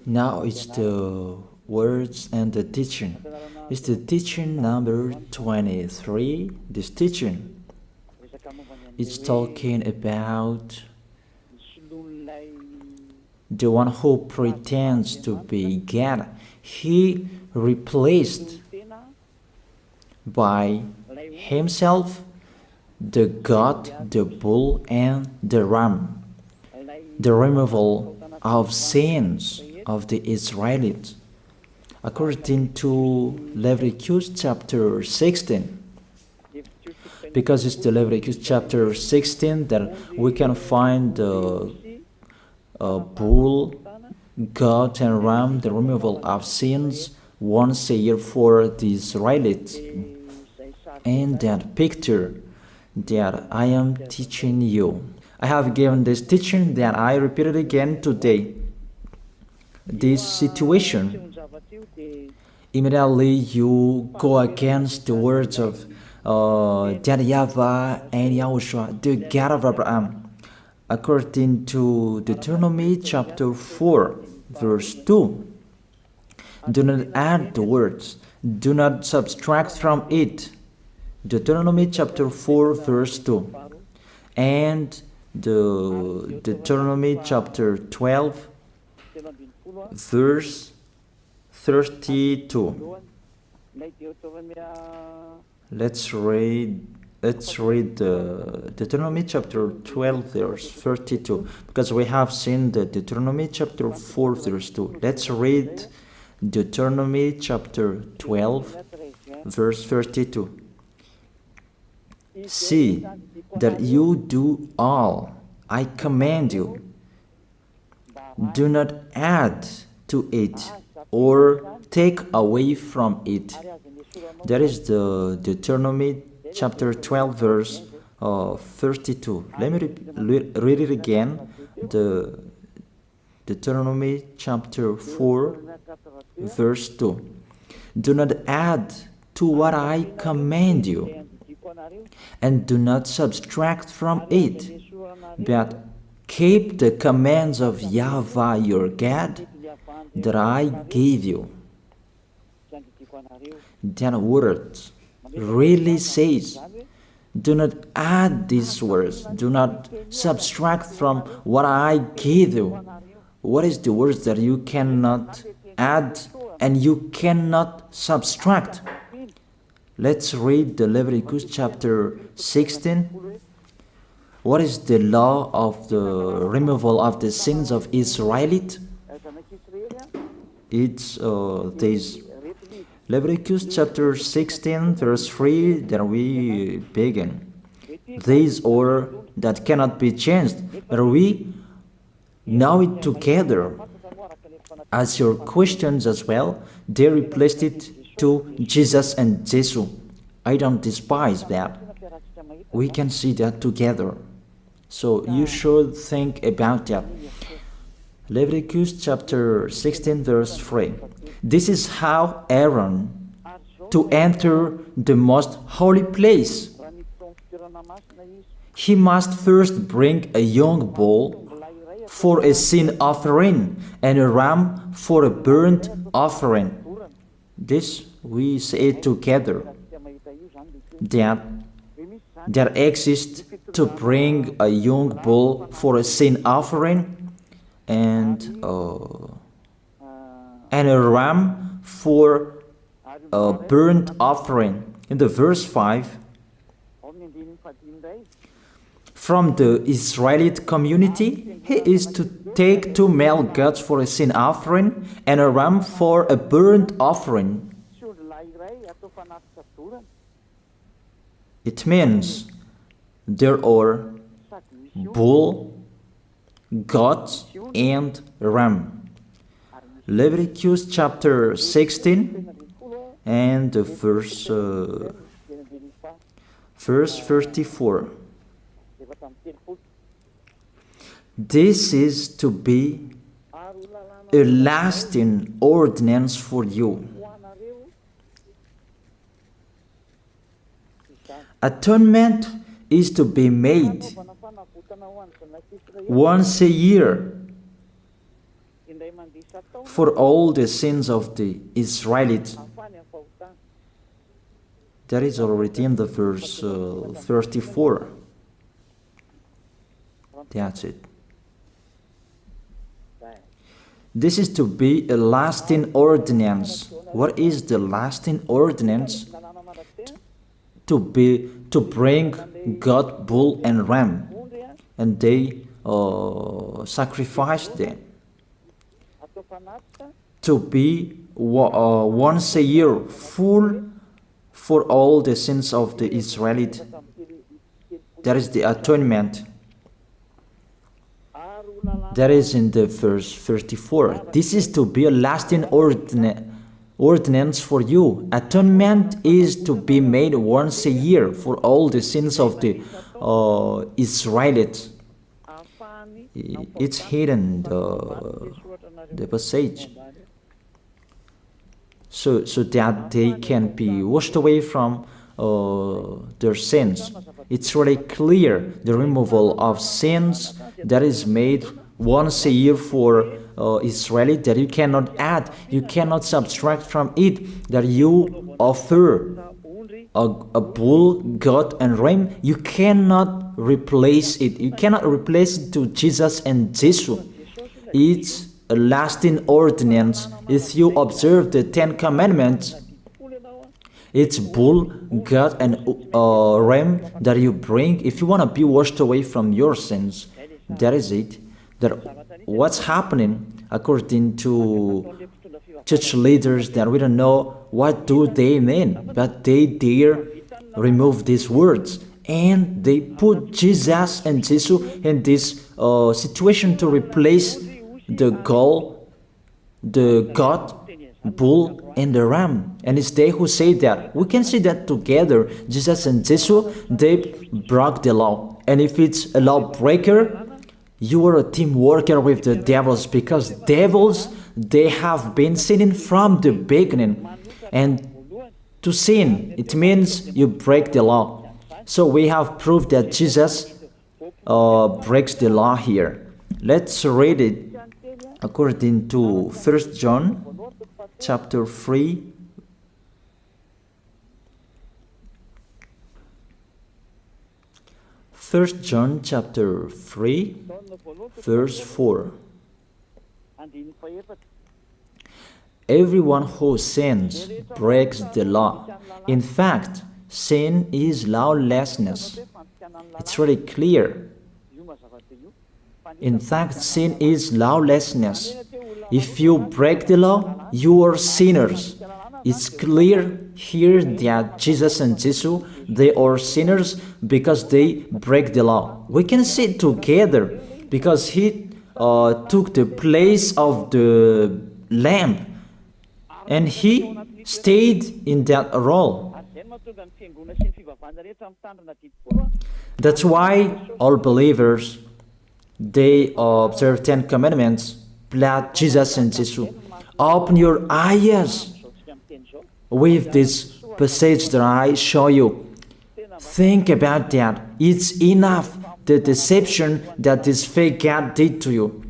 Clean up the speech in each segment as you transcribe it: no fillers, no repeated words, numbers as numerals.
Now it's the words and the teaching. It's the teaching number 23. This teaching, it's talking about the one who pretends to be God. He replaced by himself the goat, the bull, and the ram. The removal of sins of the Israelites, according to Leviticus chapter 16. Because it's the Leviticus chapter 16 that we can find the bull, goat, and ram, the removal of sins once a year for the Israelites. And that picture that I am teaching you, I have given this teaching that I repeated again today. This situation, immediately you go against the words of that YAHVAH and YAHOSHUAH, the God of Abraham, according to Deuteronomy chapter 4, verse 2. Do not add the words, do not subtract from it. Deuteronomy chapter 4, verse 2. And the Deuteronomy chapter 12, verse 32. Let's read Deuteronomy chapter 12, verse 32, because we have seen the Deuteronomy chapter 4, verse 2. Let's read Deuteronomy chapter 12, verse 32. See that you do all I command you. Do not add to it or take away from it. That is the Deuteronomy chapter 12, verse 32. Let me read it again. The Deuteronomy chapter 4, verse 2. Do not add to what I command you, and do not subtract from it, but keep the commands of YAHVAH your God that I gave you. That word really says, do not add these words, do not subtract from what I gave you. What is the words that you cannot add and you cannot subtract? Let's read the Leviticus chapter 16. What is the law of the removal of the sins of Israelite? It's this Leviticus chapter 16, verse 3 that we begin. This order that cannot be changed, but we know it together. As your questions as well, they replaced it to Jesus and Jesus. I don't despise that. We can see that together. So you should think about that. Leviticus chapter 16, verse 3. This is how Aaron to enter the most holy place. He must first bring a young bull for a sin offering and a ram for a burnt offering. This we say together, that there exists to bring a young bull for a sin offering and a ram for a burnt offering. In the verse 5, from the Israelite community, he is to take 2 male goats for a sin offering and a ram for a burnt offering. It means there are bull, goat, and ram. Leviticus chapter 16 and the verse 34. This is to be a lasting ordinance for you. Atonement is to be made once a year for all the sins of the Israelites. That is already in the verse 34. That's it. This is to be a lasting ordinance. What is the lasting ordinance? To bring God, bull and ram, and they sacrifice them. To be once a year full for all the sins of the Israelites. That is the atonement. That is in the verse 34. This is to be a lasting ordinance for you. Atonement is to be made once a year for all the sins of the Israelites. It's hidden, the passage. So that they can be washed away from their sins. It's really clear, the removal of sins that is made once a year for Israeli, that you cannot add, you cannot subtract from it, that you offer a bull, goat and ram, you cannot replace it. You cannot replace it to Jesus and Jesus. It's a lasting ordinance. If you observe the 10 Commandments, it's bull, goat and ram that you bring if you want to be washed away from your sins. That is it. That what's happening according to church leaders, that we don't know what do they mean, but they dare remove these words and they put Jesus and Jesus in this situation to replace the goat, bull and the ram. And it's they who say that. We can see that together, Jesus and Jesus, they broke the law. And if it's a lawbreaker, you are a team worker with the devils, because devils, they have been sinning from the beginning. And to sin, it means you break the law. So we have proof that Jesus breaks the law here. Let's read it according to 1 John chapter 3. First John chapter 3, verse 4. Everyone who sins breaks the law. In fact, sin is lawlessness. It's really clear. In fact, sin is lawlessness. If you break the law, you are sinners. It's clear here that Jesus and Jesus, they are sinners because they break the law. We can see it together because he took the place of the lamb and he stayed in that role. That's why all believers, they observe 10 commandments, blood, Jesus and Jesus. Open your eyes with this passage that I show you. Think about that. It's enough, the deception that this fake God did to you.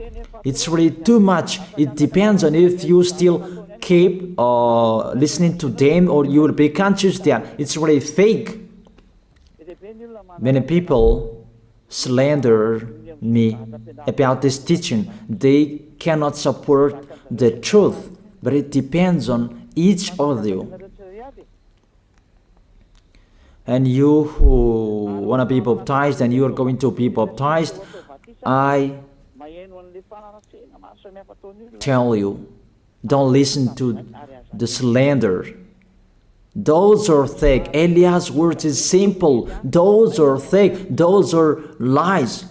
It's really too much. It depends on if you still keep listening to them, or you will be conscious that it's really fake. Many people slander me about this teaching. They cannot support the truth, but it depends on each of you. And you who want to be baptized and you are going to be baptized, I tell you, don't listen to the slander. Those are fake. Eliah's words is simple. Those are fake. Those are lies.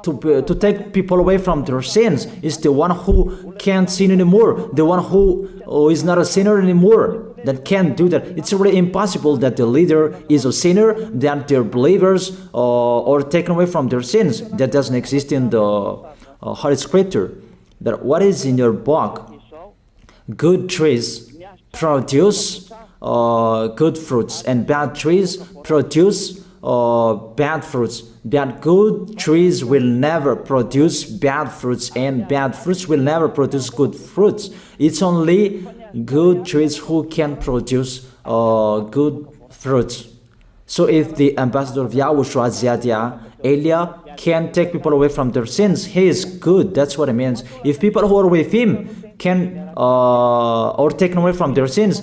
To take people away from their sins is the one who can't sin anymore. The one who is not a sinner anymore, that can't do that. It's really impossible that the leader is a sinner, that their believers are taken away from their sins. That doesn't exist in the Holy Scripture. That what is in your book? Good trees produce good fruits, and bad trees produce bad fruits. that good trees will never produce bad fruits, and bad fruits will never produce good fruits. It's only good trees who can produce good fruits. So if the ambassador of Yahushua, Ziyadiyah, Elia, can take people away from their sins, he is good. That's what it means. If people who are with him can or taken away from their sins,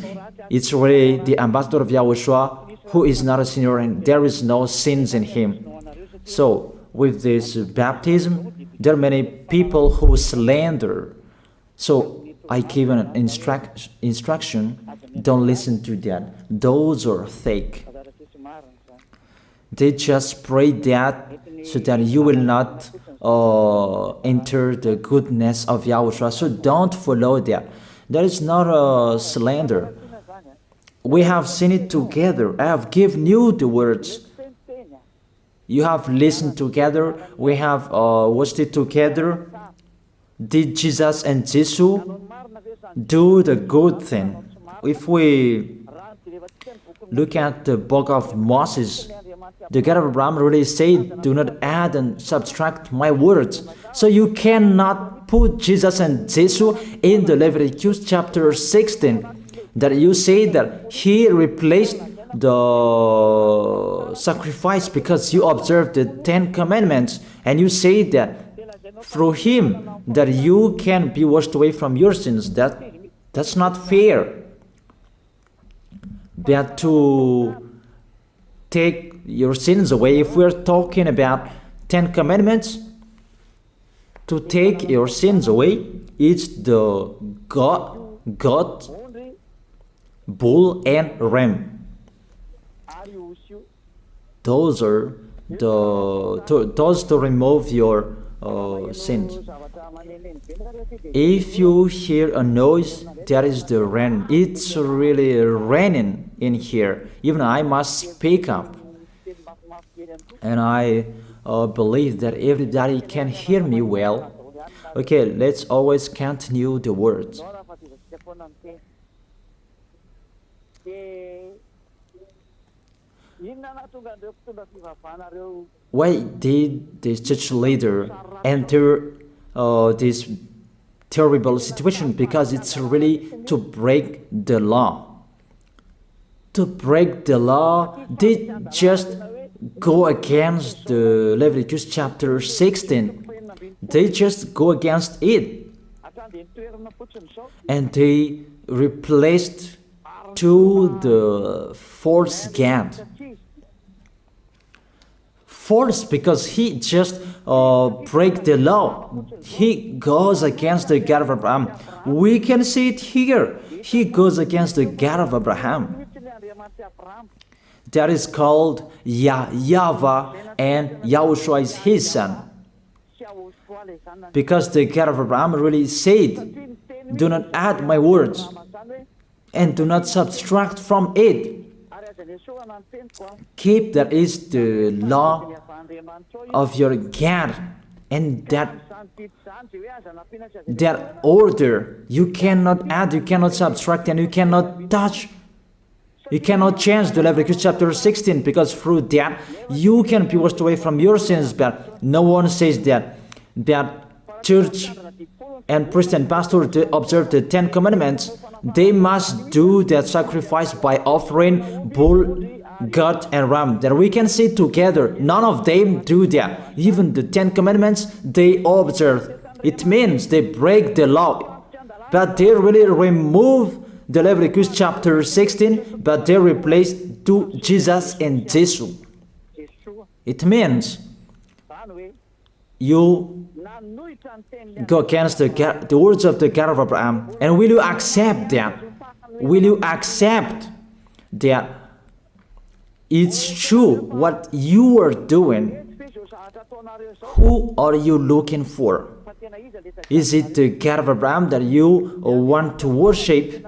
it's really the ambassador of Yahushua who is not a sinner, and there is no sins in him. So with this baptism, there are many people who slander. So I give an instruction, don't listen to that. Those are fake. They just pray that so that you will not enter the goodness of Yahushua. So don't follow that. That is not a slander. We have seen it together. I have given you the words. You have listened together. We have watched it together. Did Jesus and Jesus do the good thing? If we look at the book of Moses, the God of Abraham really said, do not add and subtract my words. So you cannot put Jesus and Jesus in the Leviticus chapter 16. That you say that he replaced the sacrifice because you observed the 10 commandments, and you say that through him that you can be washed away from your sins. That's not fair. But to take your sins away, if we're talking about 10 commandments, to take your sins away, it's the goat, bull, and ram. Those are those to remove your sins. If you hear a noise, that is the rain. It's really raining in here. Even I must speak up. And I believe that everybody can hear me well. Okay, let's always continue the words. Why did this church leader enter this terrible situation? Because it's really to break the law. To break the law, they just go against the Leviticus chapter 16. They just go against it. And they replaced to the false God. False because he just break the law. He goes against the God of Abraham. We can see it here. He goes against the God of Abraham. That is called YAHVAH, and YAHOSHUAH is his son. Because the God of Abraham really said, do not add my words and do not subtract from it. Keep, that is the law of your God, and that order. You cannot add, you cannot subtract, and you cannot touch. You cannot change the Leviticus chapter 16, because through that you can be washed away from your sins. But no one says that church and priest and pastor to observe the 10 commandments, they must do that sacrifice by offering bull, goat, and ram. That we can see together. None of them do that. Even the 10 commandments they observe. It means they break the law. But they really remove the Leviticus chapter 16, but they replace to Jesus and Jesus. It means you go against the words of the God of Abraham. And will you accept that? Will you accept that it's true what you are doing? Who are you looking for? Is it the God of Abraham that you want to worship?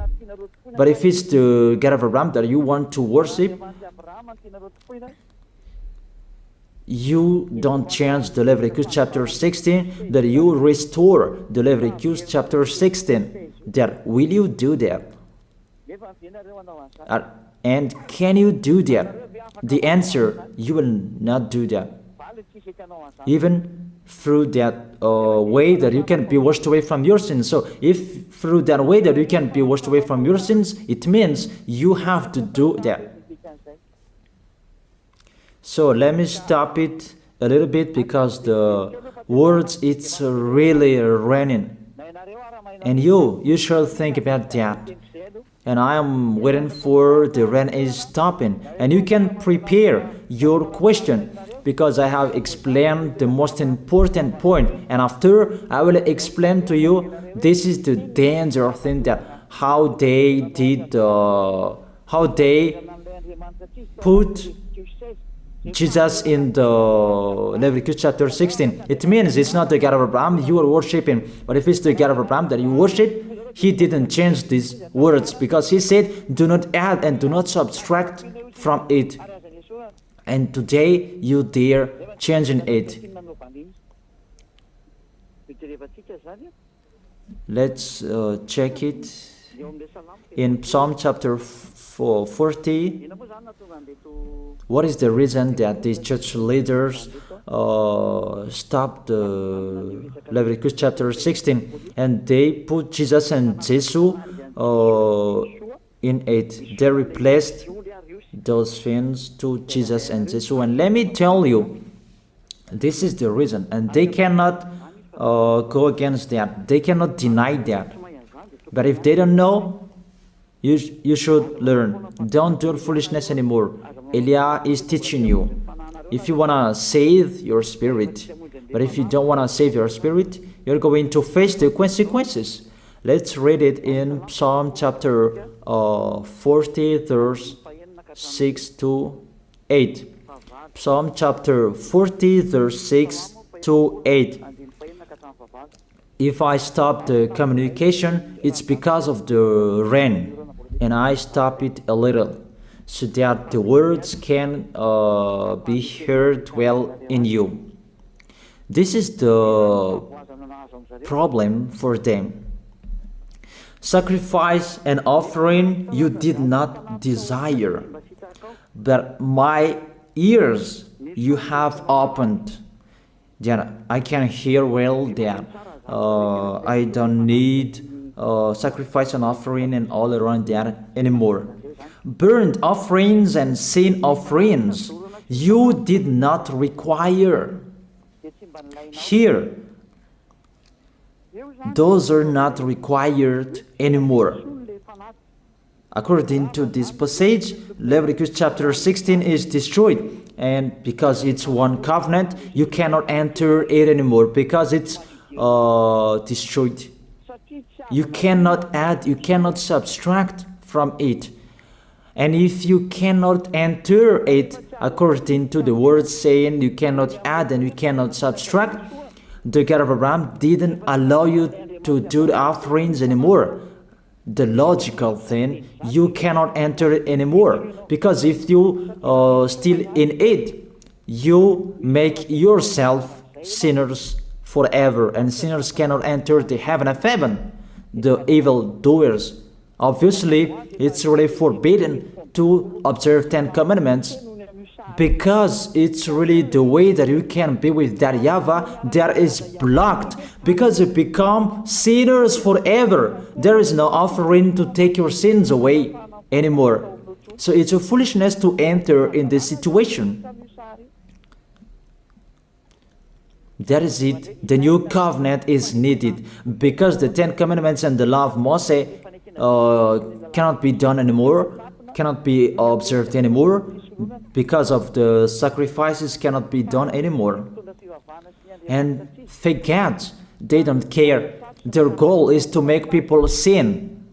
But if it's the God of Abraham that you want to worship, you don't change the Leviticus chapter 16, that you restore the Leviticus chapter 16. That will you do that? And can you do that? The answer, you will not do that. even through that way that you can be washed away from your sins. So if through that way that you can be washed away from your sins, it means you have to do that. So let me stop it a little bit because the words, it's really raining. And you should think about that. And I am waiting for the rain is stopping. And you can prepare your question because I have explained the most important point. And after I will explain to you, this is the danger thing that how they did, how they put Jesus in the Leviticus chapter 16. It means it's not the God of Abraham you are worshiping, but if it's the God of Abraham that you worship, he didn't change these words because he said, do not add and do not subtract from it. And today you dare changing it. Let's check it in Psalm chapter 40. What is the reason that these church leaders stopped the Leviticus chapter 16 and they put Jesus and Jesus in it? They replaced those things to Jesus and Jesus. And let me tell you, this is the reason, and they cannot go against that. They cannot deny that. But if they don't know, you should learn. Don't do foolishness anymore. Elia is teaching you. If you want to save your spirit, but if you don't want to save your spirit, you're going to face the consequences. Let's read it in Psalm chapter 40, verse 6 to 8. Psalm chapter 40, verse 6 to 8. If I stop the communication, it's because of the rain, and I stop it a little so that the words can be heard well in you. This is the problem for them. Sacrifice and offering you did not desire, but my ears you have opened, that I can hear well that I don't need sacrifice and offering and all around that anymore. Burnt offerings and sin offerings you did not require. Here, those are not required anymore. According to this passage, Leviticus chapter 16 is destroyed, and because it's one covenant, you cannot enter it anymore because it's destroyed. You cannot add, you cannot subtract from it. And if you cannot enter it according to the words saying you cannot add and you cannot subtract, the God of Abraham didn't allow you to do the offerings anymore. The logical thing, you cannot enter it anymore, because if you still in it, you make yourself sinners forever, and sinners cannot enter the heaven of heaven, the evil doers. Obviously, it's really forbidden to observe 10 commandments, because it's really the way that you can be with that YAHVAH that is blocked, because you become sinners forever. There is no offering to take your sins away anymore. So it's a foolishness to enter in this situation. That is it. The new covenant is needed, because the 10 commandments and the law of Moses cannot be done anymore, cannot be observed anymore, because of the sacrifices cannot be done anymore. And thank God, they don't care. Their goal is to make people sin.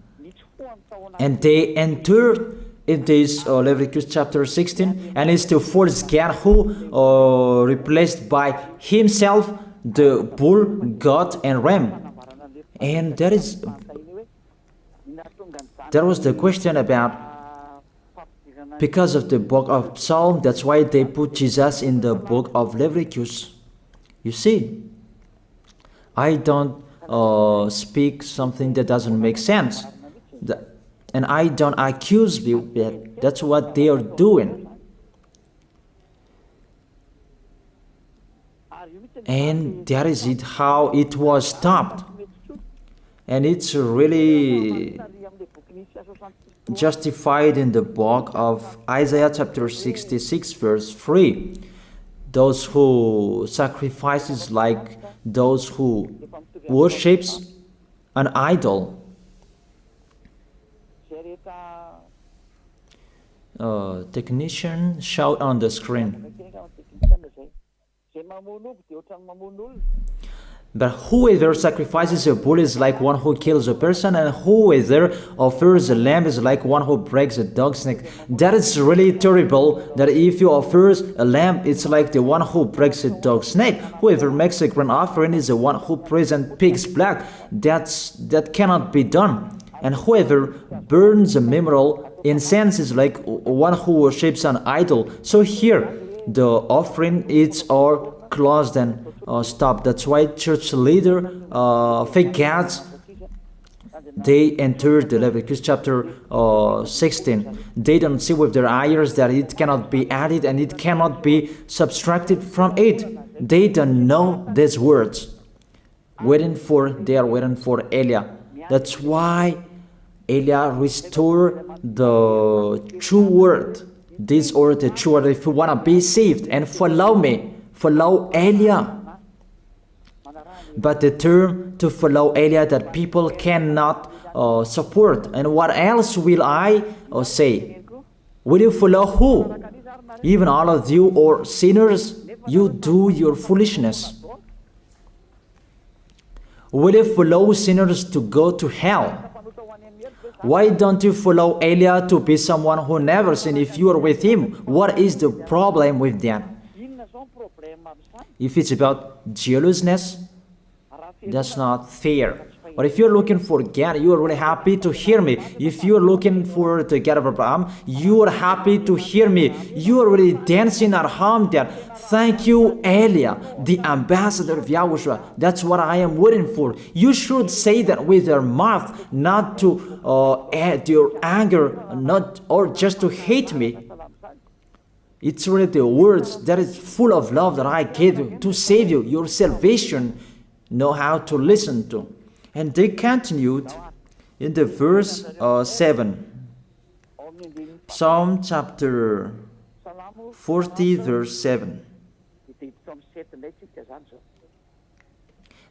And they entered in this Leviticus chapter 16, and it's to force God, who replaced by himself the bull, goat, and ram. And there was the question about, because of the book of Psalm, that's why they put Jesus in the book of Leviticus. You see, I don't speak something that doesn't make sense. And I don't accuse you that that's what they are doing. And that is it, how it was stopped. And it's really justified in the book of Isaiah chapter 66 verse 3. Those who sacrifices like those who worships an idol. Technician, shout on the screen. But whoever sacrifices a bull is like one who kills a person, and whoever offers a lamb is like one who breaks a dog's neck. That is really terrible, that if you offer a lamb, it's like the one who breaks a dog's neck. Whoever makes a grain offering is the one who prays and pig's blood. That cannot be done. And whoever burns a memorial incense is like one who worships an idol. So here, the offering is all closed and stopped. That's why church leader, fake gods, they entered the Leviticus chapter 16. They don't see with their eyes that it cannot be added and it cannot be subtracted from it. They don't know these words. They are waiting for Elia. That's why Elia restored the true word. This or the true word. If you want to be saved and follow me, follow Elia. But the term to follow Elia that people cannot support. And what else will I say? Will you follow who? Even all of you or sinners, you do your foolishness. Will you follow sinners to go to hell? Why don't you follow Elia to be someone who never sinned if you are with him? What is the problem with that? If it's about jealousness, that's not fair. But if you're looking for God, you are really happy to hear me. If you're looking for the God of Abraham, you are happy to hear me. You are really dancing at home there. Thank you, Elia, the ambassador of Yahushua. That's what I am waiting for. You should say that with your mouth, not to add your anger, not or just to hate me. It's really the words that is full of love that I gave you to save you. Your salvation, know how to listen to. And they continued in the verse 7. Psalm chapter 40 verse 7.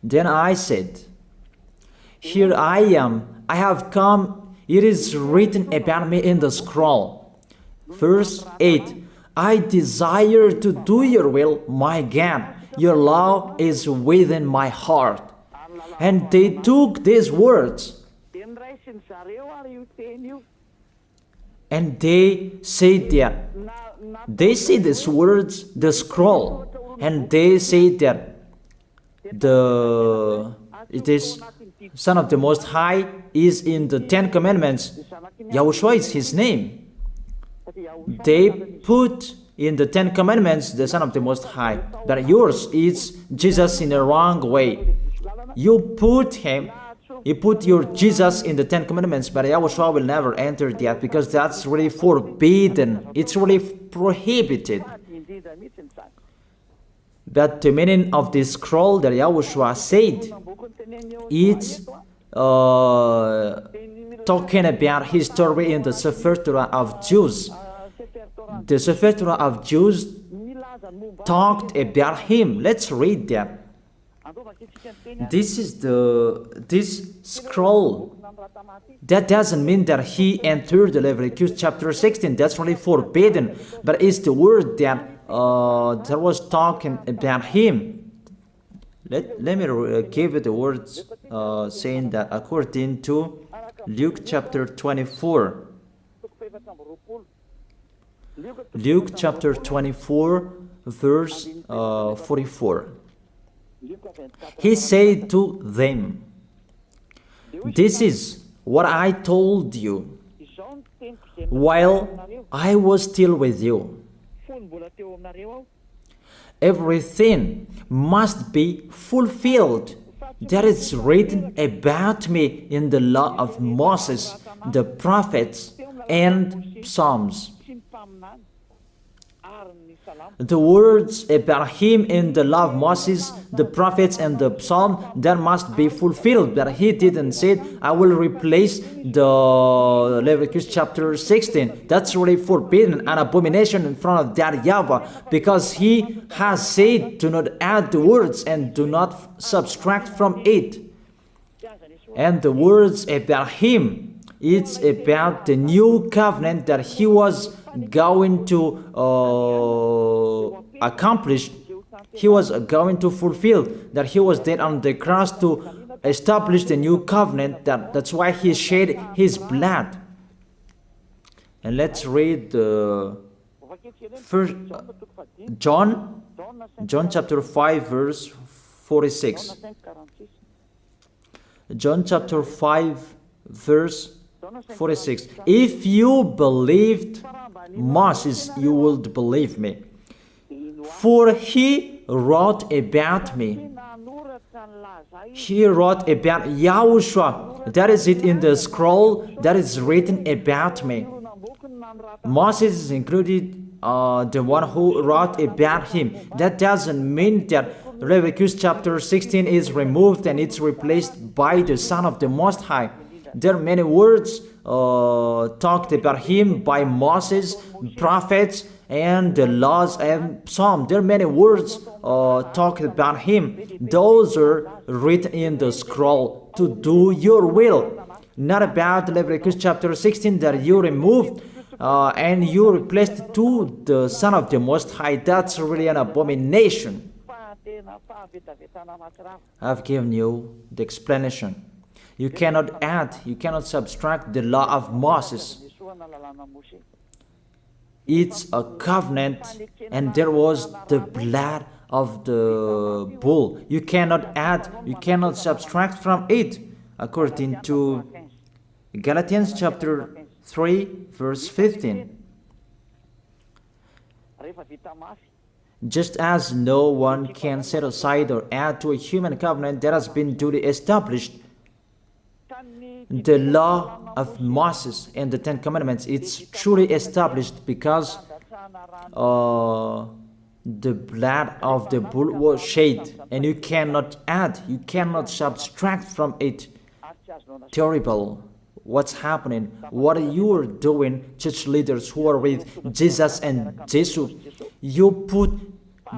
Then I said, here I am, I have come, it is written about me in the scroll. Verse 8. I desire to do your will, my God. Your law is within my heart. And they took these words and they said that they say these words, the scroll, and they say that it is Son of the Most High is in the 10 Commandments. Yahushua is his name. They put in the 10 Commandments the Son of the Most High, but yours is Jesus in the wrong way. You put your Jesus in the 10 Commandments, but Yahushua will never enter that because that's really forbidden. It's really prohibited. But the meaning of this scroll that Yahushua said, it's talking about his story in the Sefer Torah of Jews. The Sefer Torah of Jews talked about him. Let's read that. This scroll. That doesn't mean that he entered the Leviticus chapter 16. That's really forbidden. But it's the word that was talking about him. Let me give you the words saying that according to Luke chapter 24. Luke chapter 24 verse 44. He said to them, this is what I told you while I was still with you. Everything must be fulfilled that is written about me in the law of Moses, the prophets, and Psalms. The words about him in the law of Moses, the prophets, and the psalm, that must be fulfilled. But he didn't say, I will replace the Leviticus chapter 16. That's really forbidden, an abomination in front of that YAHVAH, because he has said, do not add the words and do not subtract from it. And the words about him, it's about the new covenant that he was going to accomplish. He was going to fulfill, that he was dead on the cross to establish the new covenant. That's why he shed his blood. And let's read first John chapter 5 verse 46. John chapter 5 verse 46. If you believed Moses, you would believe me, for he wrote about me. He wrote about YAHOSHUAH. That is it in the scroll that is written about me. Moses is included, the one who wrote about him. That doesn't mean that Leviticus chapter 16 is removed and it's replaced by the Son of the Most High. There are many words talked about him by Moses, prophets, and the laws and psalm. There are many words talked about him. Those are written in the scroll to do your will. Not about Leviticus chapter 16 that you removed and you replaced to the Son of the Most High. That's really an abomination. I've given you the explanation. You cannot add, you cannot subtract the law of Moses. It's a covenant, and there was the blood of the bull. You cannot add, you cannot subtract from it, according to Galatians chapter 3 verse 15. Just as no one can set aside or add to a human covenant that has been duly established, the law of Moses and the Ten Commandments, it's truly established because the blood of the bull was shed, and you cannot add, you cannot subtract from it. Terrible. What's happening? What are you doing, church leaders who are with Jesus and Jesus? You put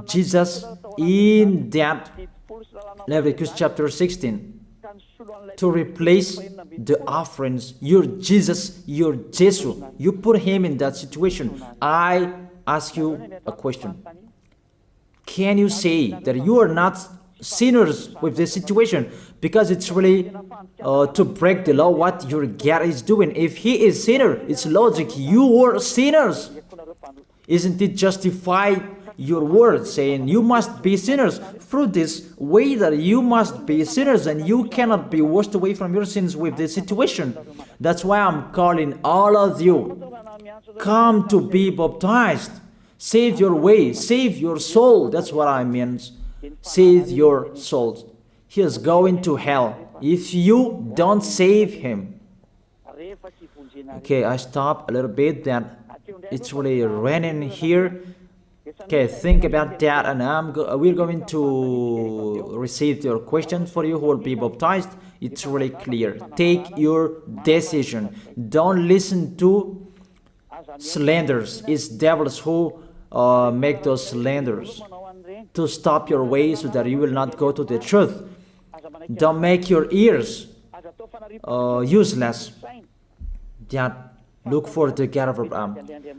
Jesus in that Leviticus chapter 16 to replace the offerings. You're Jesus, you're Jesus. You put him in that situation. I ask you a question. Can you say that you are not sinners with this situation? Because it's really to break the law what your God is doing. If he is sinner, it's logic. You are sinners. Isn't it justify your word saying you must be sinners through this way, that you must be sinners and you cannot be washed away from your sins with this situation? That's why I'm calling all of you, come to be baptized. Save your way, save your soul. That's what I mean. Save your souls. He is going to hell if you don't save him. Okay, I stop a little bit. That it's really raining here. Okay, think about that, and we're going to receive your questions for you who will be baptized. It's really clear. Take your decision. Don't listen to slanders. It's devils who make those slanders to stop your way so that you will not go to the truth. Don't make your ears useless. Look for the God of Abraham.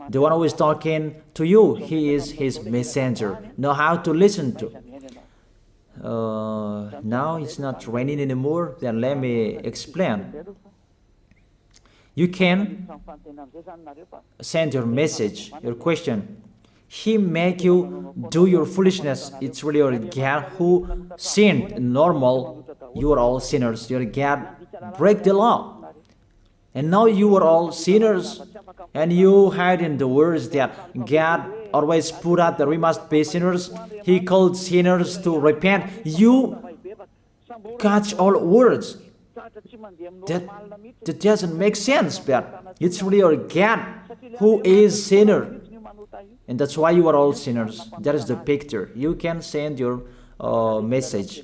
The one who is talking to you, he is his messenger. Know how to listen to. Now it's not raining anymore. Then let me explain. You can send your message, your question. He make you do your foolishness. It's really your God who sinned. Normal, you are all sinners. Your God break the law. And now you are all sinners, and you hide in the words that God always put out that we must be sinners. He called sinners to repent. You catch all words. That doesn't make sense, but it's really your God who is sinner. And that's why you are all sinners. That is the picture. You can send your message.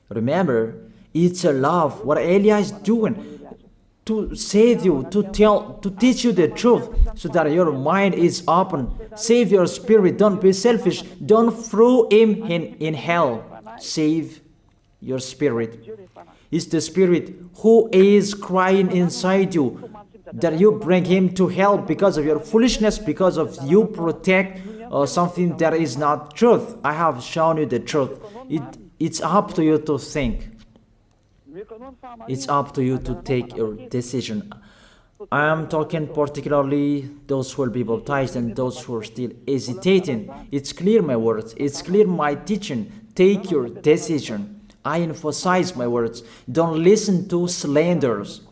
Remember, it's a love. What Elia is doing to save you, to teach you the truth, so that your mind is open. Save your spirit. Don't be selfish. Don't throw him in hell. Save your spirit. It's the spirit who is crying inside you, that you bring him to hell because of your foolishness, because of you protect something that is not truth. I have shown you the truth. It's up to you to think. It's up to you to take your decision. I am talking particularly those who will be baptized and those who are still hesitating. It's clear my words. It's clear my teaching. Take your decision. I emphasize my words. Don't listen to slanderers.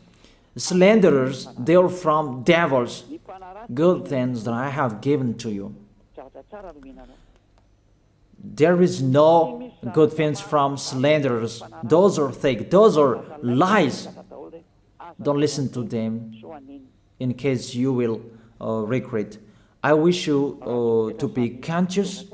Slanderers, they are from devils. Good things that I have given to you. There is no good things from slanderers. Those are fake. Those are lies. Don't listen to them in case you will regret. I wish you to be conscious.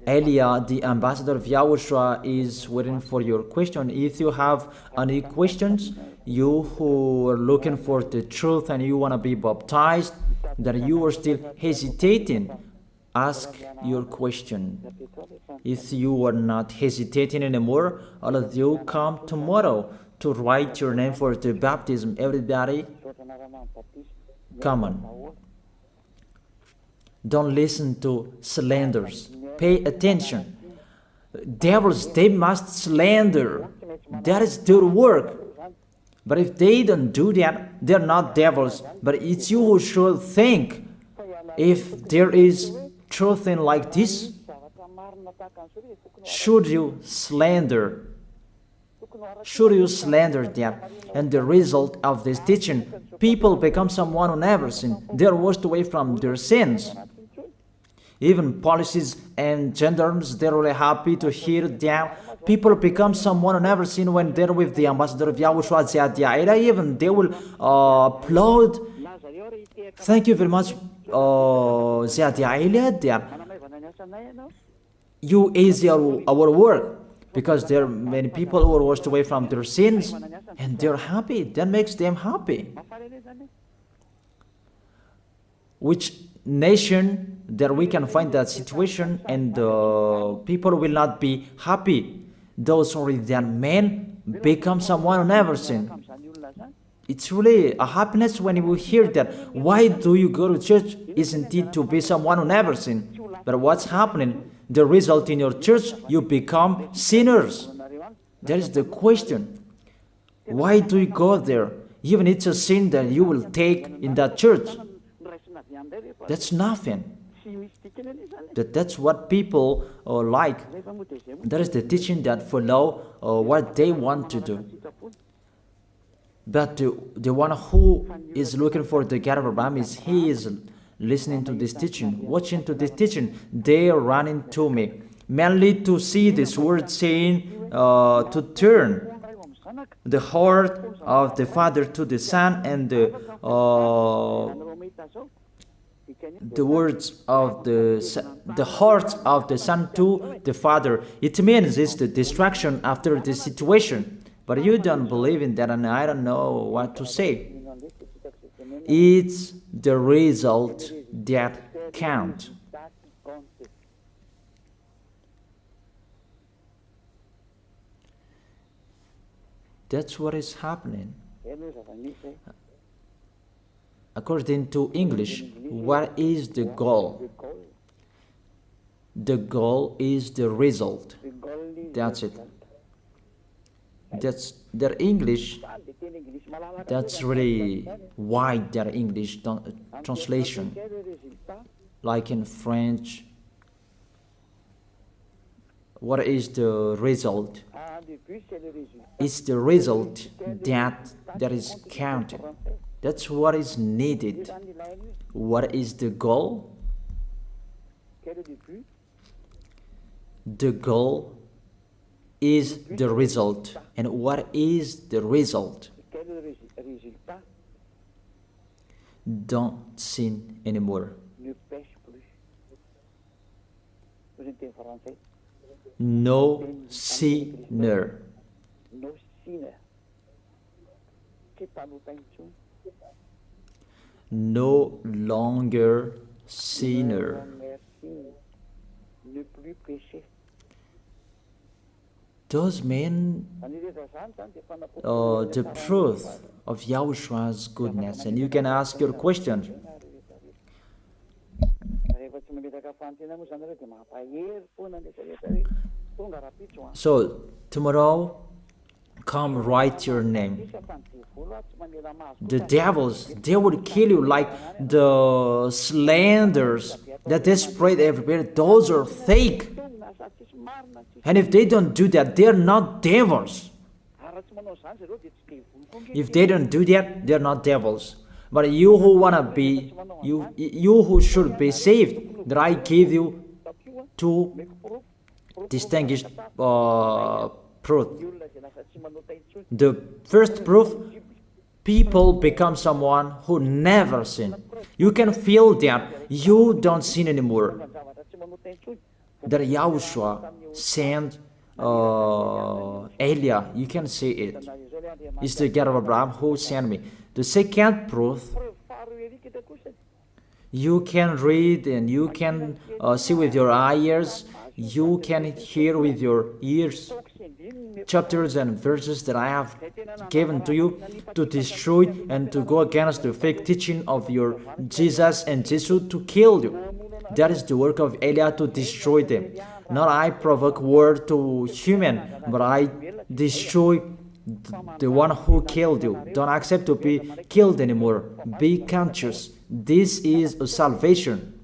Elia, the ambassador of Yahushua, is waiting for your question. If you have any questions, you who are looking for the truth and you want to be baptized, that you are still hesitating, ask your question. If you are not hesitating anymore, all of you come tomorrow to write your name for the baptism. Everybody, come on. Don't listen to slanders. Pay attention. Devils, they must slander. That is their work. But if they don't do that, they're not devils. But it's you who should think. If there is truth in like this, should you slander? Should you slander that? And the result of this teaching, people become someone who never sinned. They are washed away from their sins. Even policies and gendarmes, they're really happy to hear that. People become someone who never sinned when they're with the ambassador of Yahushua. Even they will applaud. Thank you very much, you easy our work. Because there are many people who are washed away from their sins and they're happy. That makes them happy. Which nation that we can find that situation and people will not be happy? Those only that men become someone who never sinned. It's really a happiness when you hear that. Why do you go to church? Isn't it to be someone who never sinned? But what's happening? The result in your church, you become sinners. That is the question. Why do you go there? Even it's a sin that you will take in that church. That's nothing. That's what people like. That is the teaching that follow what they want to do. But the one who is looking for the God of Abraham he is listening to this teaching, watching to this teaching. They are running to me, mainly to see this word saying to turn the heart of the Father to the Son, and the words of the heart of the Son to the Father. It means it's the distraction after the situation. But you don't believe in that, and I don't know what to say. It's the result that counts. That's what is happening. According to English, what is the goal? The goal is the result. That's it. That's their English. That's really wide, their English translation. Like in French, what is the result? It's the result that is counted. That's what is needed. What is the goal? The goal is the result. And what is the result? Don't sin anymore. No sinner. No longer sinner. Those mean the truth of Yahoshua's goodness. And you can ask your question. So tomorrow, come write your name. The devils, they will kill you like the slanders that they spread everywhere. Those are fake. And if they don't do that, they're not devils. If they don't do that, they're not devils. But you who wanna be, you who should be saved, that I give you two distinguished proof. The first proof, people become someone who never sin. You can feel that you don't sin anymore. That Yahushua sent Elia, you can see it. It's the God of Abraham who sent me. The second proof, you can read and you can see with your eyes, you can hear with your ears chapters and verses that I have given to you to destroy and to go against the fake teaching of your Jesus and Jesus to kill you. That is the work of Elia, to destroy them. Not I provoke war to human, but I destroy the one who killed you. Don't accept to be killed anymore. Be conscious. This is a salvation.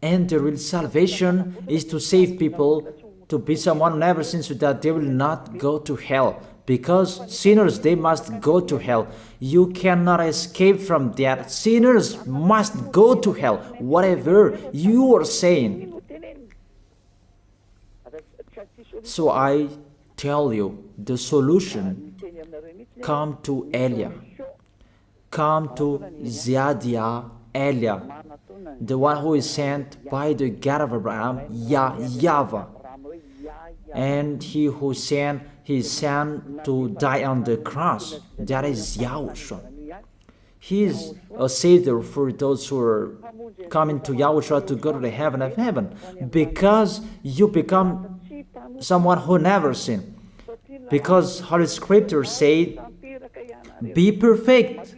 And the real salvation is to save people, to be someone who never sins, so that they will not go to hell. Because sinners, they must go to hell. You cannot escape from that. Sinners must go to hell, whatever you are saying. So I tell you, the solution, come to Elia. Come to Ziadia Elia, the one who is sent by the God of Abraham, YAHVAH. And he who sent his son to die on the cross, that is Yahushua. He is a savior for those who are coming to Yahushua to go to the heaven of heaven, because you become someone who never sinned. Because Holy Scripture said, be perfect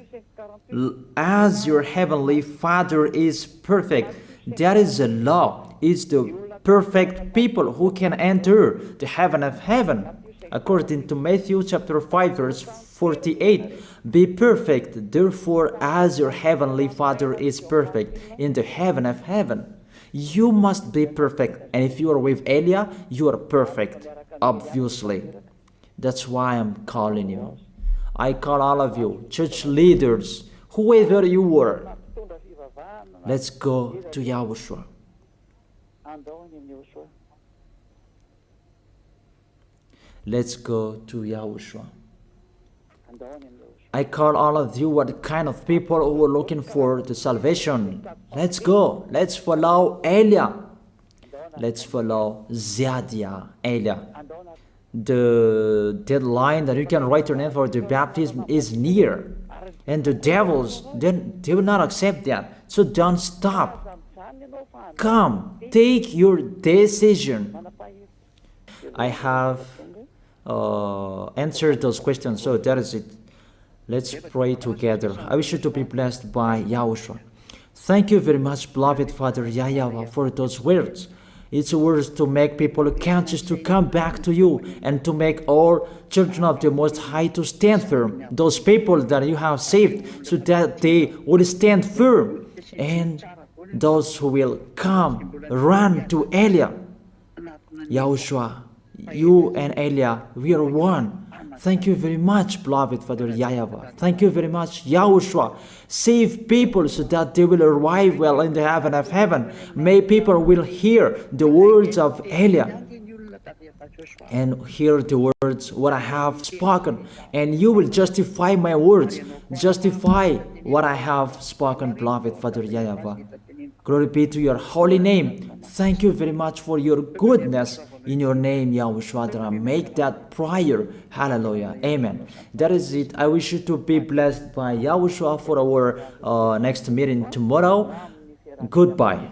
as your heavenly Father is perfect. That is the law. It's the perfect people who can enter the heaven of heaven. According to Matthew chapter 5 verse 48, be perfect, therefore, as your heavenly Father is perfect in the heaven of heaven. You must be perfect, and if you are with Elia, you are perfect, obviously. That's why I'm calling you. I call all of you, church leaders, whoever you are, let's go to Yahushua. Let's go to Yahushua. I call all of you, what kind of people who are looking for the salvation. Let's go. Let's follow Elia. Let's follow Ziadia Elia. The deadline that you can write your name for the baptism is near. And the devils, they will not accept that. So don't stop. Come, take your decision. I have answered those questions, so that is it. Let's pray together. I wish you to be blessed by Yahushua. Thank you very much, beloved Father YAHVAH, for those words. It's words to make people conscious to come back to you, and to make all children of the Most High to stand firm. Those people that you have saved, so that they will stand firm. And those who will come, run to Elia. Yahushua, you and Elia, we are one. Thank you very much, beloved Father YAHVAH. Thank you very much, Yahushua. Save people so that they will arrive well in the heaven of heaven. May people will hear the words of Elia and hear the words what I have spoken, and you will justify my words. Justify what I have spoken, beloved Father YAHVAH. Glory be to your holy name. Thank you very much for your goodness. In your name, Yahushua, that I make that prayer. Hallelujah. Amen. That is it. I wish you to be blessed by Yahushua for our next meeting tomorrow. Goodbye.